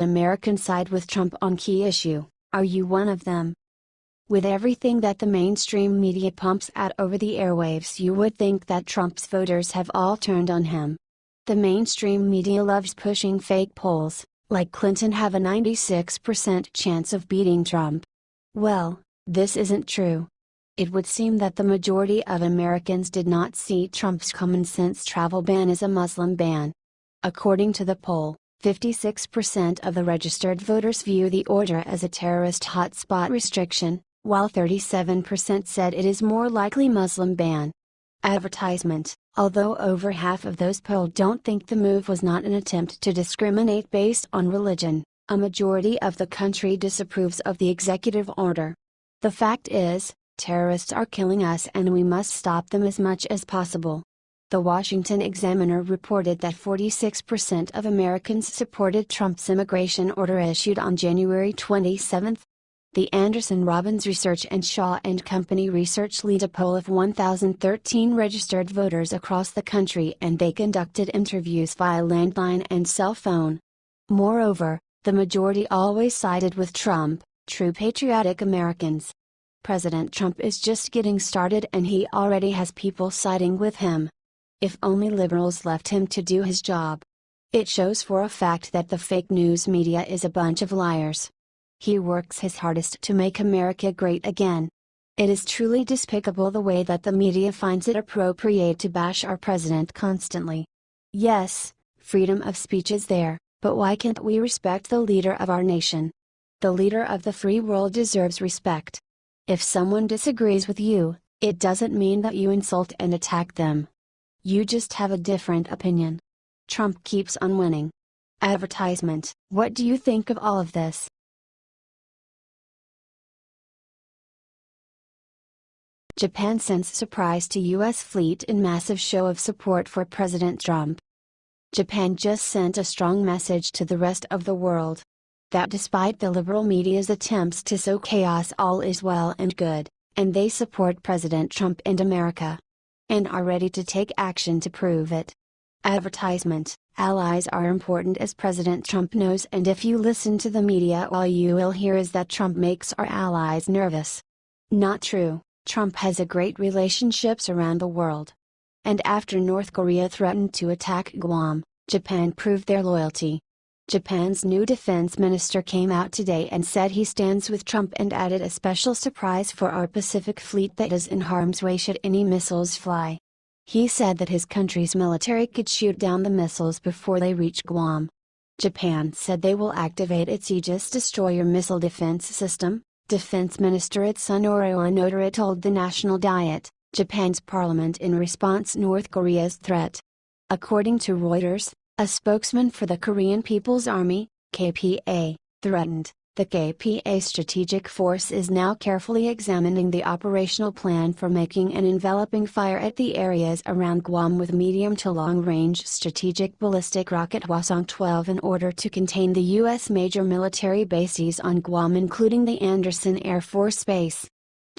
Americans side with Trump on key issue. Are you one of them? With everything that the mainstream media pumps out over the airwaves, you would think that Trump's voters have all turned on him. The mainstream media loves pushing fake polls, like Clinton have a 96% chance of beating Trump. Well, this isn't true. It would seem that the majority of Americans did not see Trump's common sense travel ban as a Muslim ban. According to the poll, 56% of the registered voters view the order as a terrorist hotspot restriction, while 37% said it is more likely Muslim ban. Advertisement. Although over half of those polled don't think the move was not an attempt to discriminate based on religion, a majority of the country disapproves of the executive order. The fact is, terrorists are killing us and we must stop them as much as possible. The Washington Examiner reported that 46% of Americans supported Trump's immigration order issued on January 27. The Anderson Robbins Research and Shaw and Company Research lead a poll of 1,013 registered voters across the country, and they conducted interviews via landline and cell phone. Moreover, the majority always sided with Trump, true patriotic Americans. President Trump is just getting started and he already has people siding with him. If only liberals left him to do his job. It shows for a fact that the fake news media is a bunch of liars. He works his hardest to make America great again. It is truly despicable the way that the media finds it appropriate to bash our president constantly. Yes, freedom of speech is there, but why can't we respect the leader of our nation? The leader of the free world deserves respect. If someone disagrees with you, it doesn't mean that you insult and attack them. You just have a different opinion. Trump keeps on winning. Advertisement. What do you think of all of this? Japan sends surprise to U.S. fleet in massive show of support for President Trump. Japan just sent a strong message to the rest of the world. That despite the liberal media's attempts to sow chaos, all is well and good, and they support President Trump and America. And are ready to take action to prove it. Advertisement. Allies are important, as President Trump knows, and if you listen to the media, all you will hear is that Trump makes our allies nervous. Not true. Trump has a great relationships around the world. And after North Korea threatened to attack Guam, Japan proved their loyalty. Japan's new defense minister came out today and said he stands with Trump and added a special surprise for our Pacific fleet that is in harm's way should any missiles fly. He said that his country's military could shoot down the missiles before they reach Guam. Japan said they will activate its Aegis destroyer missile defense system, Defense Minister Itsunori Onodera told the National Diet, Japan's parliament, in response North Korea's threat. According to Reuters, a spokesman for the Korean People's Army, KPA, threatened, the KPA strategic force is now carefully examining the operational plan for making an enveloping fire at the areas around Guam with medium to long-range strategic ballistic rocket Hwasong-12 in order to contain the U.S. major military bases on Guam, including the Andersen Air Force Base.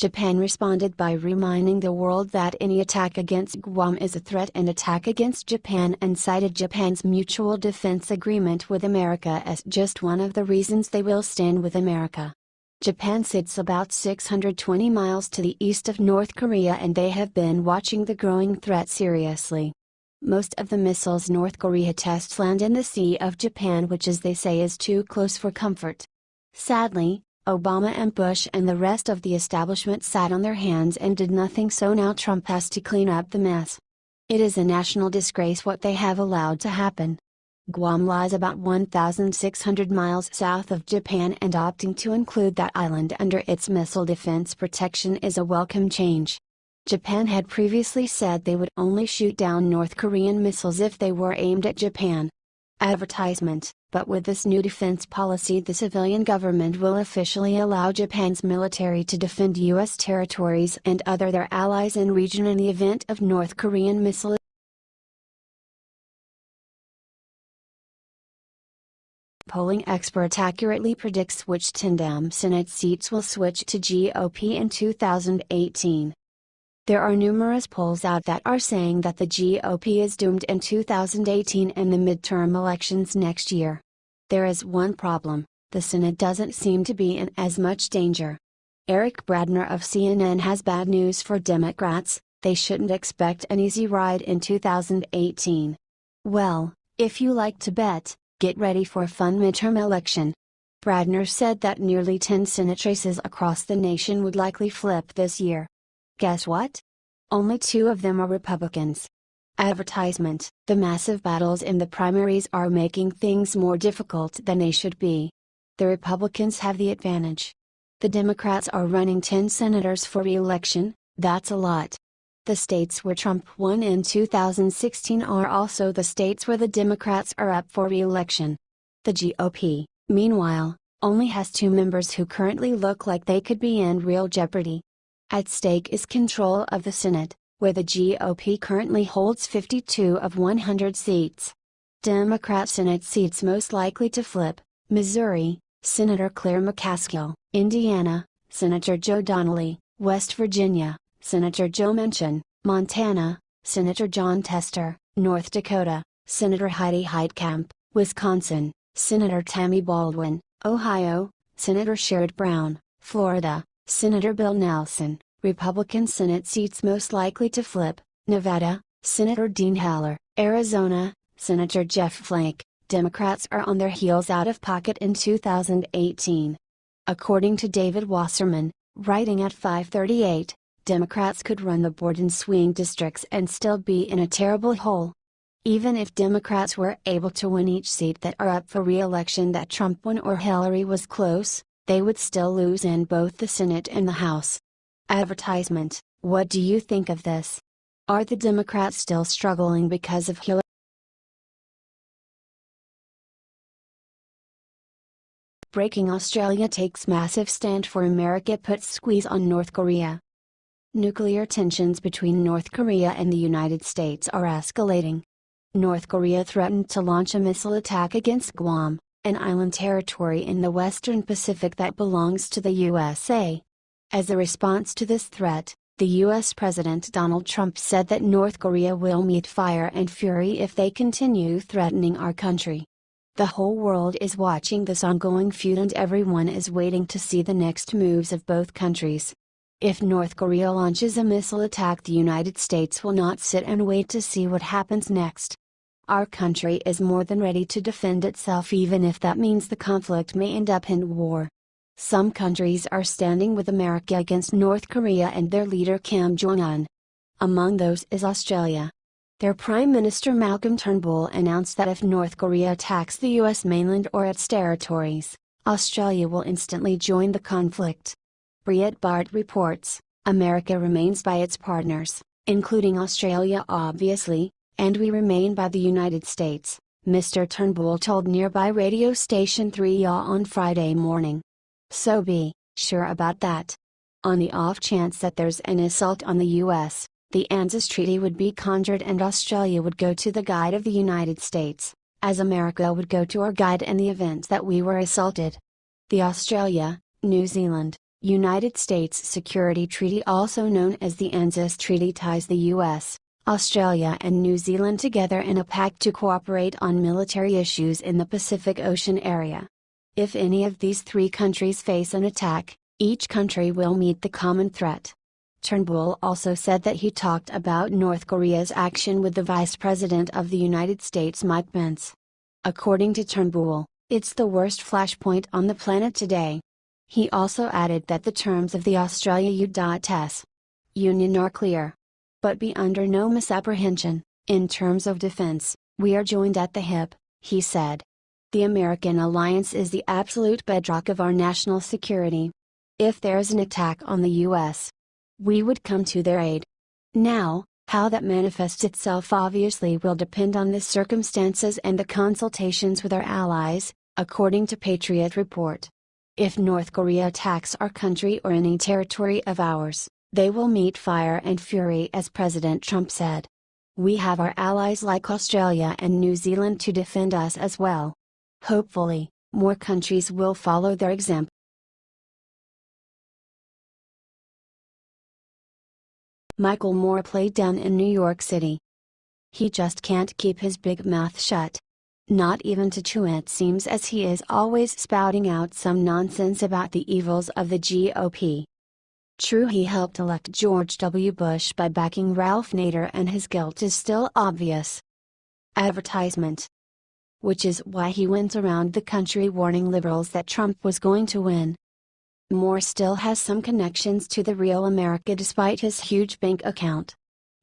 Japan responded by reminding the world that any attack against Guam is a threat and attack against Japan, and cited Japan's mutual defense agreement with America as just one of the reasons they will stand with America. Japan sits about 620 miles to the east of North Korea, and they have been watching the growing threat seriously. Most of the missiles North Korea tests land in the Sea of Japan, which, as they say, is too close for comfort. Sadly, Obama and Bush and the rest of the establishment sat on their hands and did nothing, so now Trump has to clean up the mess. It is a national disgrace what they have allowed to happen. Guam lies about 1,600 miles south of Japan, and opting to include that island under its missile defense protection is a welcome change. Japan had previously said they would only shoot down North Korean missiles if they were aimed at Japan. Advertisement. But with this new defense policy, the civilian government will officially allow Japan's military to defend U.S. territories and other their allies in region in the event of North Korean missile. Polling expert accurately predicts which tandem Senate seats will switch to GOP in 2018. There are numerous polls out that are saying that the GOP is doomed in 2018 and the midterm elections next year. There is one problem: the Senate doesn't seem to be in as much danger. Eric Bradner of CNN has bad news for Democrats: they shouldn't expect an easy ride in 2018. Well, if you like to bet, get ready for a fun midterm election. Bradner said that nearly 10 Senate races across the nation would likely flip this year. Guess what? Only 2 of them are Republicans. Advertisement: the massive battles in the primaries are making things more difficult than they should be. The Republicans have the advantage. The Democrats are running 10 senators for re-election. That's a lot. The states where Trump won in 2016 are also the states where the Democrats are up for re-election. The GOP, meanwhile, only has 2 members who currently look like they could be in real jeopardy. At stake is control of the Senate, where the GOP currently holds 52 of 100 seats. Democrat Senate seats most likely to flip: Missouri, Senator Claire McCaskill; Indiana, Senator Joe Donnelly; West Virginia, Senator Joe Manchin; Montana, Senator Jon Tester; North Dakota, Senator Heidi Heitkamp; Wisconsin, Senator Tammy Baldwin; Ohio, Senator Sherrod Brown; Florida, Senator Bill Nelson. Republican Senate seats most likely to flip: Nevada, Senator Dean Heller; Arizona, Senator Jeff Flake. Democrats are on their heels out of pocket in 2018. According to David Wasserman, writing at 538, Democrats could run the board in swing districts and still be in a terrible hole. Even if Democrats were able to win each seat that are up for re-election that Trump won or Hillary was close, they would still lose in both the Senate and the House. Advertisement: what do you think of this? Are the Democrats still struggling because of Hillary? Breaking: Australia takes massive stand for America, puts squeeze on North Korea. Nuclear tensions between North Korea and the United States are escalating. North Korea threatened to launch a missile attack against Guam, an island territory in the western Pacific that belongs to the USA. As a response to this threat, the U.S. President Donald Trump said that North Korea will meet fire and fury if they continue threatening our country. The whole world is watching this ongoing feud and everyone is waiting to see the next moves of both countries. If North Korea launches a missile attack, the United States will not sit and wait to see what happens next. Our country is more than ready to defend itself, even if that means the conflict may end up in war. Some countries are standing with America against North Korea and their leader Kim Jong-un. Among those is Australia. Their Prime Minister Malcolm Turnbull announced that if North Korea attacks the U.S. mainland or its territories, Australia will instantly join the conflict. Breitbart reports, America remains by its partners, including Australia obviously, and we remain by the United States, Mr. Turnbull told nearby radio station 3 on Friday morning. So be sure about that. On the off chance that there's an assault on the U.S., the ANZUS Treaty would be conjured and Australia would go to the guide of the United States, as America would go to our guide in the event that we were assaulted. The Australia, New Zealand, United States Security Treaty, also known as the ANZUS Treaty, ties the U.S., Australia and New Zealand together in a pact to cooperate on military issues in the Pacific Ocean area. If any of these 3 countries face an attack, each country will meet the common threat. Turnbull also said that he talked about North Korea's action with the Vice President of the United States Mike Pence. According to Turnbull, it's the worst flashpoint on the planet today. He also added that the terms of the Australia U.S. Union are clear. But be under no misapprehension, in terms of defense, we are joined at the hip, he said. The American alliance is the absolute bedrock of our national security. If there is an attack on the U.S., we would come to their aid. Now, how that manifests itself obviously will depend on the circumstances and the consultations with our allies, according to Patriot Report. If North Korea attacks our country or any territory of ours, they will meet fire and fury, as President Trump said. We have our allies like Australia and New Zealand to defend us as well. Hopefully, more countries will follow their example. Michael Moore played down in New York City. He just can't keep his big mouth shut. Not even to chew. It seems as he is always spouting out some nonsense about the evils of the GOP. True, he helped elect George W. Bush by backing Ralph Nader, and his guilt is still obvious. Advertisement. Which is why he went around the country warning liberals that Trump was going to win. Moore still has some connections to the real America despite his huge bank account,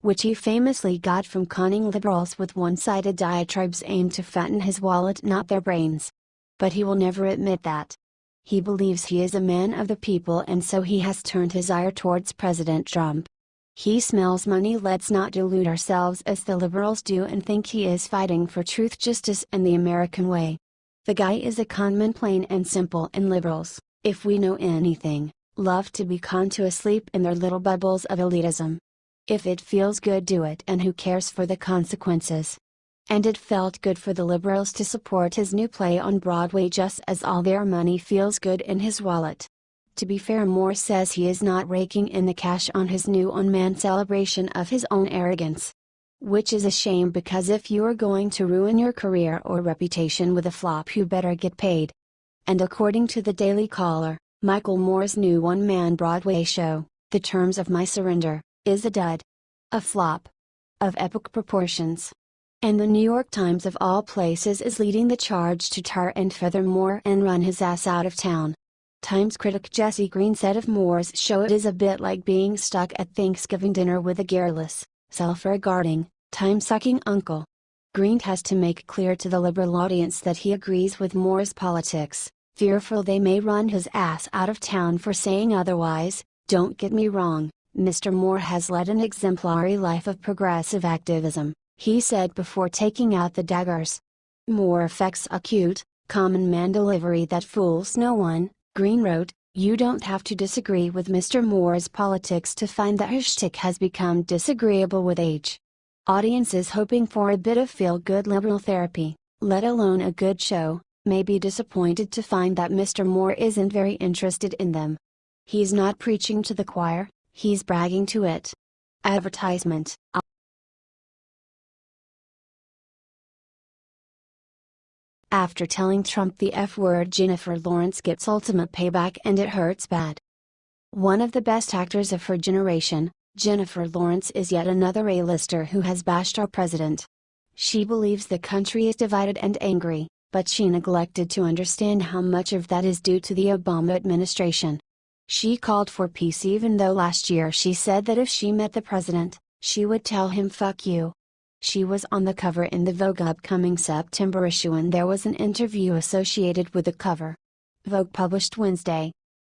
which he famously got from conning liberals with one-sided diatribes aimed to fatten his wallet, not their brains. But he will never admit that. He believes he is a man of the people, and so he has turned his ire towards President Trump. He smells money. Let's not delude ourselves as the liberals do and think he is fighting for truth, justice, and the American way. The guy is a conman, plain and simple, and liberals, if we know anything, love to be conned to a sleep in their little bubbles of elitism. If it feels good, do it, and who cares for the consequences? And it felt good for the liberals to support his new play on Broadway, just as all their money feels good in his wallet. To be fair, Moore says he is not raking in the cash on his new on-man celebration of his own arrogance. Which is a shame, because if you are going to ruin your career or reputation with a flop, you better get paid. And according to the Daily Caller, Michael Moore's new one-man Broadway show, The Terms of My Surrender, is a dud. A flop. Of epic proportions. And the New York Times of all places is leading the charge to tar and feather Moore and run his ass out of town. Times critic Jesse Green said of Moore's show, it is a bit like being stuck at Thanksgiving dinner with a garrulous, self-regarding, time-sucking uncle. Green has to make clear to the liberal audience that he agrees with Moore's politics, fearful they may run his ass out of town for saying otherwise. Don't get me wrong, Mr. Moore has led an exemplary life of progressive activism, he said before taking out the daggers. Moore affects a cute, common man delivery that fools no one, Green wrote. You don't have to disagree with Mr. Moore's politics to find that his shtick has become disagreeable with age. Audiences hoping for a bit of feel-good liberal therapy, let alone a good show, may be disappointed to find that Mr. Moore isn't very interested in them. He's not preaching to the choir, he's bragging to it. Advertisement. After telling Trump the F word, Jennifer Lawrence gets ultimate payback, and it hurts bad. One of the best actors of her generation, Jennifer Lawrence is yet another A-lister who has bashed our president. She believes the country is divided and angry, but she neglected to understand how much of that is due to the Obama administration. She called for peace, even though last year she said that if she met the president, she would tell him "fuck you." She was on the cover in the Vogue upcoming September issue, and there was an interview associated with the cover. Vogue published Wednesday.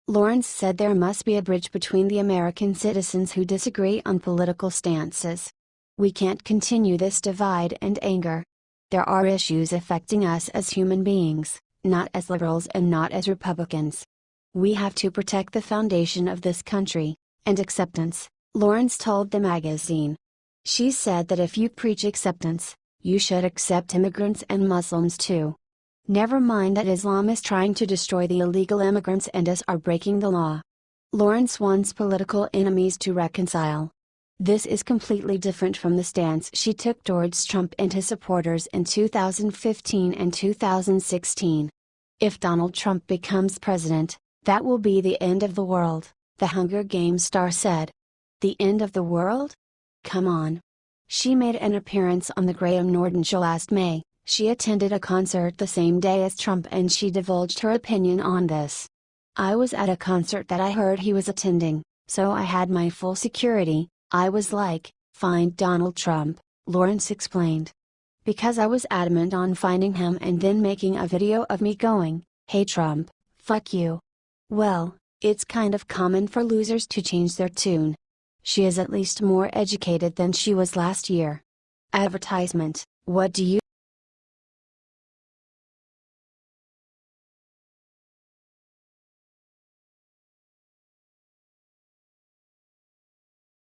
Lawrence said there must be a bridge between the American citizens who disagree on political stances. We can't continue this divide and anger. There are issues affecting us as human beings, not as liberals and not as Republicans. We have to protect the foundation of this country, and acceptance, Lawrence told the magazine. She said that if you preach acceptance, you should accept immigrants and Muslims too. Never mind that Islam is trying to destroy the illegal immigrants and us are breaking the law. Lawrence wants political enemies to reconcile. This is completely different from the stance she took towards Trump and his supporters in 2015 and 2016. If Donald Trump becomes president, that will be the end of the world, the Hunger Games star said. The end of the world? Come on. She made an appearance on the Graham Norton show last May. She attended a concert the same day as Trump and she divulged her opinion on this. I was at a concert that I heard he was attending, so I had my full security. I was like, find Donald Trump, Lawrence explained. Because I was adamant on finding him and then making a video of me going, hey Trump, fuck you. Well, it's kind of common for losers to change their tune. She is at least more educated than she was last year. Advertisement. What do you